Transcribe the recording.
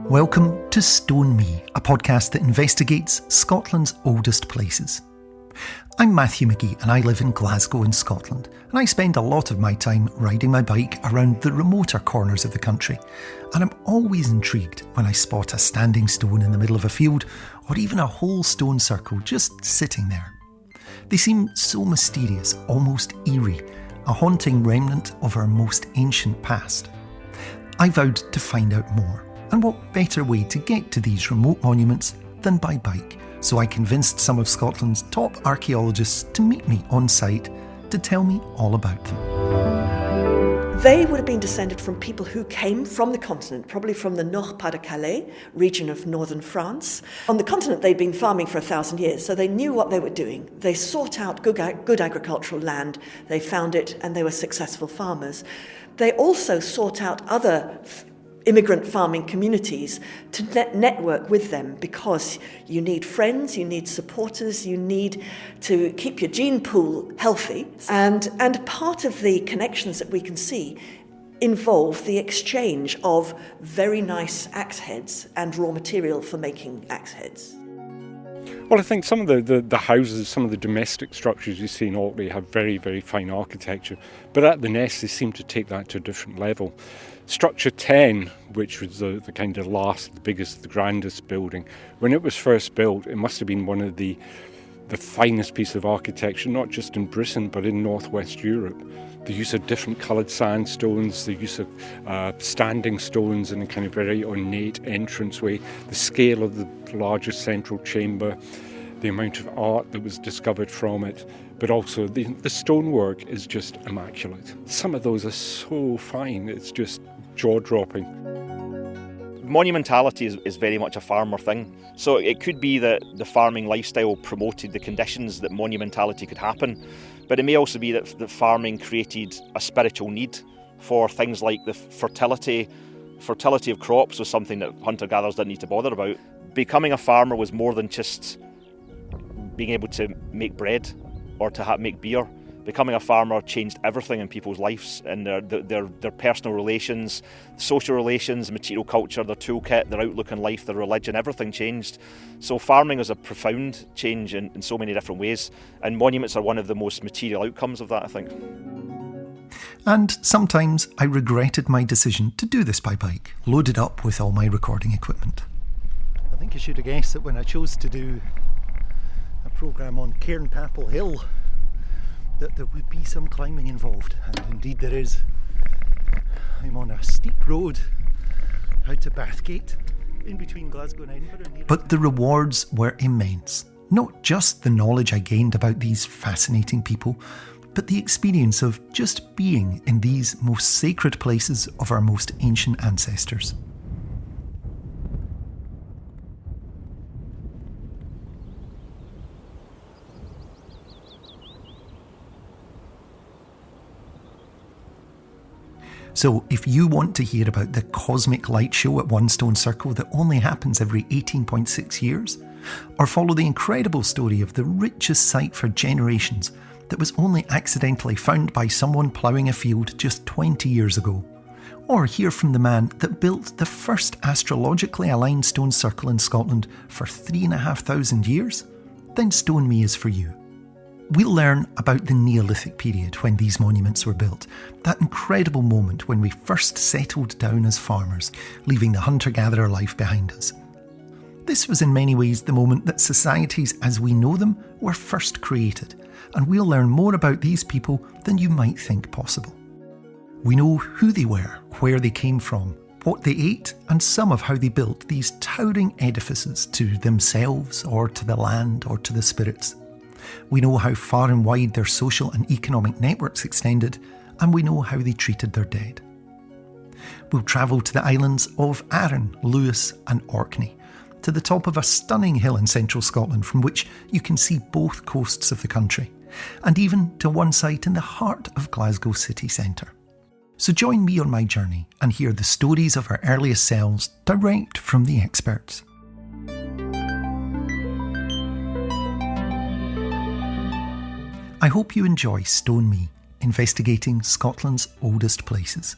Welcome to Stone Me, a podcast that investigates Scotland's oldest places. I'm Matthew Magee and I live in Glasgow in Scotland, and I spend a lot of my time riding my bike around the remoter corners of the country, and I'm always intrigued when I spot a standing stone in the middle of a field or even a whole stone circle just sitting there. They seem so mysterious, almost eerie, a haunting remnant of our most ancient past. I vowed to find out more, and what better way to get to these remote monuments than by bike, so I convinced some of Scotland's top archaeologists to meet me on site to tell me all about them. They would have been descended from people who came from the continent, probably from the Nord-Pas-de-Calais region of northern France. On the continent, they'd been farming for 1,000 years, so they knew what they were doing. They sought out good agricultural land, they found it, and they were successful farmers. They also sought out other immigrant farming communities to network with them, because you need friends, you need supporters, you need to keep your gene pool healthy. And part of the connections that we can see involve the exchange of very nice axe heads and raw material for making axe heads. Well, I think some of the houses, some of the domestic structures you see in Orkney have very, very fine architecture, but at the Nest they seem to take that to a different level. Structure 10, which was the kind of last, the biggest, the grandest building, when it was first built, it must have been one of the finest pieces of architecture, not just in Britain, but in northwest Europe. The use of different coloured sandstones, the use of standing stones in a kind of very ornate entranceway, the scale of the largest central chamber, the amount of art that was discovered from it, but also the stonework is just immaculate. Some of those are so fine, it's just jaw-dropping. Monumentality is very much a farmer thing. So it could be that the farming lifestyle promoted the conditions that monumentality could happen, but it may also be that farming created a spiritual need for things like the fertility. Fertility of crops was something that hunter-gatherers didn't need to bother about. Becoming a farmer was more than just being able to make bread or to make beer. Becoming a farmer changed everything in people's lives, and their personal relations, social relations, material culture, their toolkit, their outlook on life, their religion, everything changed. So farming is a profound change in so many different ways, and monuments are one of the most material outcomes of that, I think. And sometimes I regretted my decision to do this by bike, loaded up with all my recording equipment. I think you should have guessed that when I chose to do a programme on Cairnpapple Hill, that there would be some climbing involved, and indeed there is. I'm on a steep road out to Bathgate, in between Glasgow and Edinburgh. But the rewards were immense. Not just the knowledge I gained about these fascinating people, but the experience of just being in these most sacred places of our most ancient ancestors. So if you want to hear about the cosmic light show at One Stone Circle that only happens every 18.6 years, or follow the incredible story of the richest site for generations that was only accidentally found by someone ploughing a field just 20 years ago, or hear from the man that built the first astrologically aligned stone circle in Scotland for 3,500 years, then Stone Me is for you. We'll learn about the Neolithic period when these monuments were built, that incredible moment when we first settled down as farmers, leaving the hunter-gatherer life behind us. This was in many ways the moment that societies as we know them were first created, and we'll learn more about these people than you might think possible. We know who they were, where they came from, what they ate, and some of how they built these towering edifices to themselves or to the land or to the spirits. We know how far and wide their social and economic networks extended, and we know how they treated their dead. We'll travel to the islands of Arran, Lewis and Orkney, to the top of a stunning hill in central Scotland from which you can see both coasts of the country, and even to one site in the heart of Glasgow city centre. So join me on my journey and hear the stories of our earliest selves direct from the experts. I hope you enjoy Stone Me, investigating Scotland's oldest places.